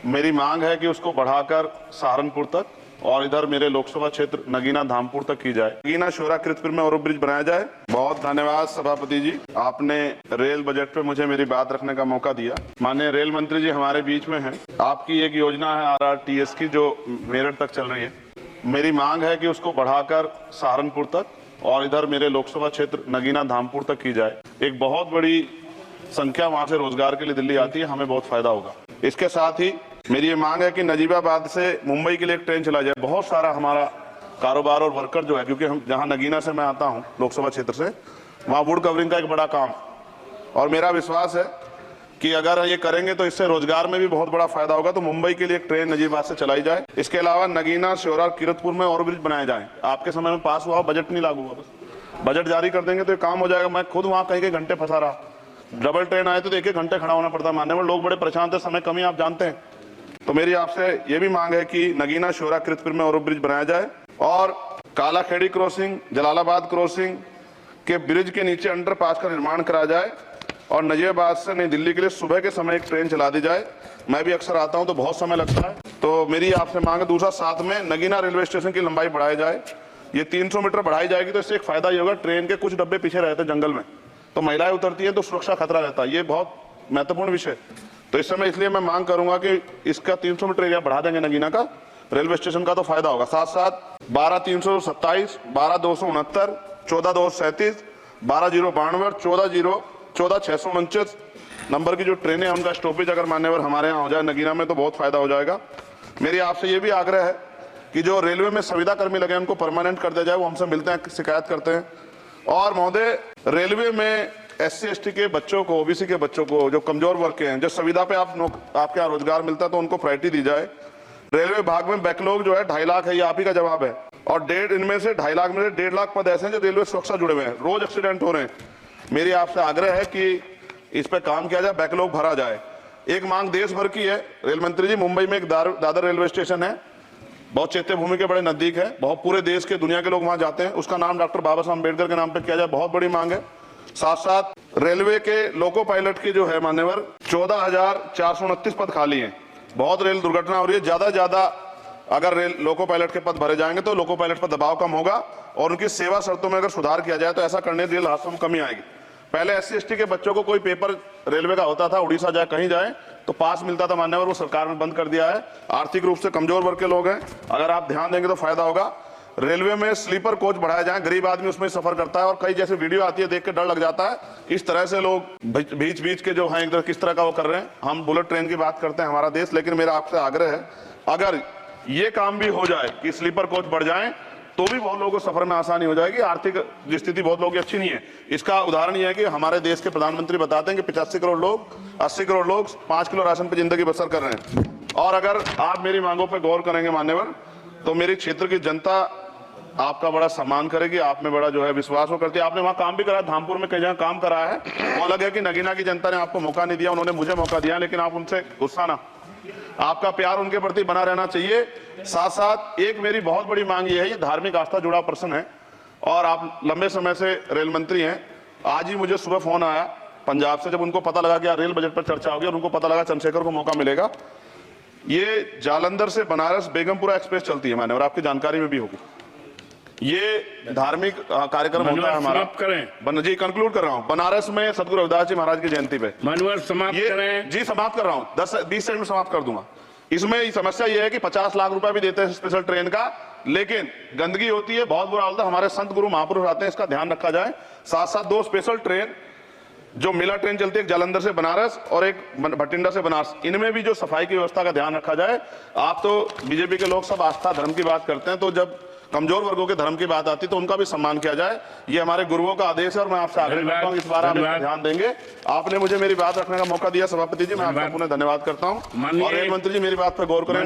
मेरी मांग है कि उसको बढ़ाकर सहारनपुर तक और इधर मेरे लोकसभा क्षेत्र नगीना धामपुर तक की जाए। नगीना शोरा कृतपुर में ओवरब्रिज बनाया जाए। बहुत धन्यवाद सभापति जी, आपने रेल बजट पे मुझे मेरी बात रखने का मौका दिया। माननीय रेल मंत्री जी हमारे बीच में हैं। आपकी एक योजना है RRTS की जो मेरठ तक चल रही है। मेरी मांग है कि उसको बढ़ाकर सहारनपुर तक और इधर मेरे लोकसभा क्षेत्र नगीना धामपुर तक की जाए। एक बहुत बड़ी संख्या वहां से रोजगार के लिए दिल्ली आती है, हमें बहुत फायदा होगा। इसके साथ ही मेरी ये मांग है कि नजीबाबाद से मुंबई के लिए एक ट्रेन चला जाए। बहुत सारा हमारा कारोबार और वर्कर जो है, क्योंकि हम जहां नगीना से मैं आता हूं लोकसभा क्षेत्र से, वहां वुड कवरिंग का एक बड़ा काम, और मेरा विश्वास है कि अगर ये करेंगे तो इससे रोजगार में भी बहुत बड़ा फायदा होगा। तो मुंबई के लिए एक ट्रेन नजीबाबाद से चलाई जाए। इसके अलावा नगीना शोरा किरतपुर में ओवरब्रिज बनाए जाए। आपके समय में पास हुआ, बजट नहीं लागू हुआ, बस बजट जारी कर देंगे तो ये काम हो जाएगा। मैं खुद वहां कई घंटे फंसा रहा, डबल ट्रेन आए तो 1-1 घंटे खड़ा होना पड़ता। मानने में लोग बड़े परेशान थे, समय कमी आप जानते हैं। तो मेरी आपसे ये भी मांग है कि नगीना शोरा कृतपुर में ओवरब्रिज बनाया जाए और कालाखेड़ी क्रॉसिंग, जलालाबाद क्रॉसिंग के ब्रिज के नीचे अंडरपास का निर्माण करा जाए और नजीबाबाद से नई दिल्ली के लिए सुबह के समय एक ट्रेन चला दी जाए। मैं भी अक्सर आता हूं तो बहुत समय लगता है। तो मेरी आपसे मांग है। दूसरा, साथ में नगीना रेलवे स्टेशन की लंबाई बढ़ाई जाए। ये 300 मीटर बढ़ाई जाएगी तो इससे एक फायदा ये होगा, ट्रेन के कुछ डब्बे पीछे रहते जंगल में, तो महिलाएं उतरती है तो सुरक्षा खतरा रहता है। ये बहुत महत्वपूर्ण विषय। तो इस समय इसलिए मैं मांग करूंगा कि इसका 300 मीटर एरिया बढ़ा देंगे नगीना का, रेलवे स्टेशन का तो फायदा होगा। साथ साथ 12,327, 12,269, 14,237, 12,092, 14,649 नंबर की जो ट्रेनें हैं उनका स्टॉपेज अगर मान्यवर हमारे यहाँ हो जाए नगीना में तो बहुत फायदा हो जाएगा। मेरी आपसे ये भी आग्रह है कि जो रेलवे में संविदा कर्मी लगे उनको परमानेंट कर दिया जाए। वो हमसे मिलते हैं, शिकायत करते हैं। और महोदय, रेलवे में SC ST के बच्चों को, OBC के बच्चों को, जो कमजोर वर्ग के हैं, जो संविदा पे आपके यहाँ रोजगार मिलता है तो उनको प्रायोरिटी दी जाए। रेलवे विभाग में बैकलॉग जो है 2.5 लाख है, ये आप ही का जवाब है। और इनमें से 2.5 लाख में से 1.5 लाख पद ऐसे हैं जो रेलवे सुरक्षा जुड़े हुए हैं। रोज एक्सीडेंट हो रहे हैं। मेरी आपसे आग्रह है कि इस पे काम किया जाए, बैकलॉग भरा जाए। एक मांग देश भर की है रेल मंत्री जी। मुंबई में एक दादर रेलवे स्टेशन है, बहुत चैत्य भूमि के बड़े नजदीक है, बहुत पूरे देश के दुनिया के लोग वहां जाते हैं। उसका नाम डॉक्टर बाबा साहब अम्बेडकर के नाम पे किया जाए, बहुत बड़ी मांग है। साथ साथ रेलवे के लोको पायलट की जो है मान्यवर 14,429 पद खाली हैं। बहुत रेल दुर्घटना हो रही है। ज्यादा अगर रेल लोको पायलट के पद भरे जाएंगे तो लोको पायलट पर दबाव कम होगा और उनकी सेवा शर्तों में अगर सुधार किया जाए तो ऐसा करने से रेल हादसों में कमी आएगी। पहले SC ST के बच्चों को कोई पेपर रेलवे का होता था, उड़ीसा जाए कहीं जाए तो पास मिलता था मान्यवर, वो सरकार ने बंद कर दिया है। आर्थिक रूप से कमजोर वर्ग के लोग हैं, अगर आप ध्यान देंगे तो फायदा होगा। रेलवे में स्लीपर कोच बढ़ाया जाए, गरीब आदमी उसमें सफर करता है और कई जैसे वीडियो आती है देख के डर लग जाता है। इस तरह से लोग बीच के जो हैं इधर किस तरह का वो कर रहे हैं। हम बुलेट ट्रेन की बात करते हैं हमारा देश, लेकिन मेरा आपसे आग्रह है अगर ये काम भी हो जाए कि स्लीपर कोच बढ़ जाए तो भी बहुत लोगों को सफर में आसानी हो जाएगी। आर्थिक स्थिति बहुत लोगों की अच्छी नहीं है। इसका उदाहरण यह है कि हमारे देश के प्रधानमंत्री बताते हैं कि 85 करोड़ लोग, 80 करोड़ लोग 5 किलो राशन पे जिंदगी बसर कर रहे हैं। और अगर आप मेरी मांगों पर गौर करेंगे मान्यवर, तो मेरी क्षेत्र की जनता आपका बड़ा सम्मान करेगी, आप में बड़ा जो है विश्वास वो करती है। आपने वहां काम भी करा, धामपुर में कई जगह काम करा है। वो अलग है कि नगीना की जनता ने आपको मौका नहीं दिया, उन्होंने मुझे मौका दिया, लेकिन आप उनसे गुस्सा ना, आपका प्यार उनके प्रति बना रहना चाहिए। साथ साथ एक मेरी बहुत बड़ी मांग ये है, ये धार्मिक आस्था जुड़ा प्रश्न है और आप लंबे समय से रेल मंत्री हैं। आज ही मुझे सुबह फोन आया पंजाब से, जब उनको पता लगा कि रेल बजट पर चर्चा होगी और उनको पता लगा चंद्रशेखर को मौका मिलेगा। ये जालंधर से बनारस बेगमपुरा एक्सप्रेस चलती है मान्यवर, आपकी जानकारी में भी होगी। ये धार्मिक कार्यक्रम होता है हमारा। जी कंक्लूड कर रहा हूँ। बनारस में सतगुरु रविदास जी महाराज की जयंती पे समाप्त करें। जी समाप्त कर रहा हूँ, 10-20 सेकंड में समाप्त कर दूंगा। इसमें समस्या ये है कि 50 लाख रुपया भी देते हैं स्पेशल ट्रेन का, लेकिन गंदगी होती है, बहुत बुरा हालत है। हमारे संत गुरु महापुरुष आते हैं, इसका ध्यान रखा जाए। साथ साथ 2 स्पेशल ट्रेन जो मिला ट्रेन चलती है, एक जालंधर से बनारस और एक भटिंडा से बनारस, इनमें भी जो सफाई की व्यवस्था का ध्यान रखा जाए। आप तो बीजेपी के लोग सब आस्था धर्म की बात करते हैं, तो जब कमजोर वर्गों के धर्म की बात आती तो उनका भी सम्मान किया जाए। ये हमारे गुरुओं का आदेश है और मैं आपसे आग्रह करता हूँ इस बार आप ध्यान देंगे। आपने मुझे मेरी बात रखने का मौका दिया सभापति जी, मैं आपका पुनः धन्यवाद करता हूँ। और रेल मंत्री जी मेरी बात पर गौर करें।